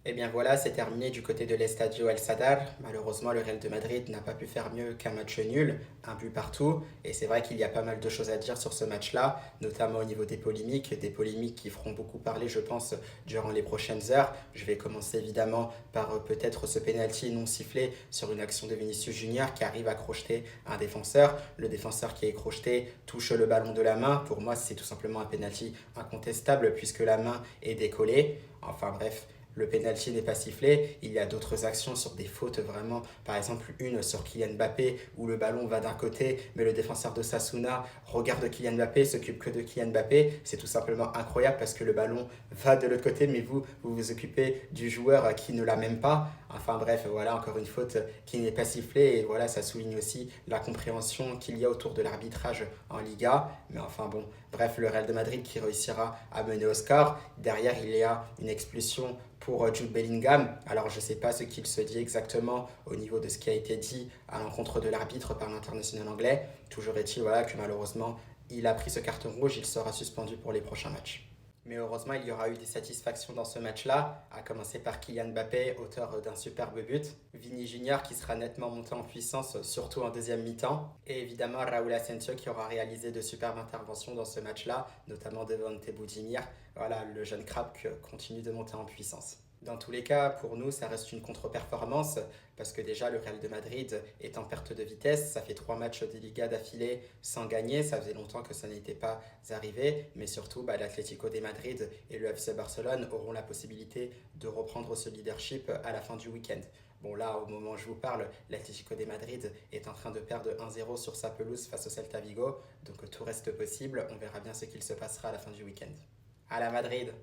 Et bien voilà, c'est terminé du côté de l'Estadio El Sadar. Malheureusement, le Real de Madrid n'a pas pu faire mieux qu'un match nul, un but partout. Et c'est vrai qu'il y a pas mal de choses à dire sur ce match-là, notamment au niveau des polémiques qui feront beaucoup parler, je pense, durant les prochaines heures. Je vais commencer évidemment par peut-être ce penalty non sifflé sur une action de Vinicius Junior qui arrive à crocheter un défenseur. Le défenseur qui est crocheté touche le ballon de la main. Pour moi, c'est tout simplement un penalty incontestable puisque la main est décollée. Enfin bref, le penalty n'est pas sifflé. Il y a d'autres actions sur des fautes vraiment, par exemple une sur Kylian Mbappé où le ballon va d'un côté, mais le défenseur de Sasuna regarde Kylian Mbappé, s'occupe que de Kylian Mbappé. C'est tout simplement incroyable parce que le ballon va de l'autre côté, mais vous vous occupez du joueur qui ne l'a même pas. Enfin bref, voilà encore une faute qui n'est pas sifflée et voilà, ça souligne aussi la compréhension qu'il y a autour de l'arbitrage en Liga. Mais enfin bon, bref, le Real de Madrid qui réussira à mener au score. Derrière, il y a une expulsion pour Jude Bellingham. Alors je ne sais pas ce qu'il se dit exactement au niveau de ce qui a été dit à l'encontre de l'arbitre par l'international anglais. Toujours est-il voilà, que malheureusement, il a pris ce carton rouge, il sera suspendu pour les prochains matchs. Mais heureusement, il y aura eu des satisfactions dans ce match-là, à commencer par Kylian Mbappé, auteur d'un superbe but, Vini Junior qui sera nettement monté en puissance, surtout en deuxième mi-temps, et évidemment Raúl Asensio qui aura réalisé de superbes interventions dans ce match-là, notamment devant Boudimir. Voilà, le jeune crabe continue de monter en puissance. Dans tous les cas, pour nous, ça reste une contre-performance parce que déjà, le Real de Madrid est en perte de vitesse. Ça fait 3 matchs de Liga d'affilée sans gagner. Ça faisait longtemps que ça n'était pas arrivé. Mais surtout, l'Atlético de Madrid et le FC Barcelone auront la possibilité de reprendre ce leadership à la fin du week-end. Bon, là, au moment où je vous parle, l'Atlético de Madrid est en train de perdre 1-0 sur sa pelouse face au Celta Vigo. Donc tout reste possible. On verra bien ce qu'il se passera à la fin du week-end. À la Madrid!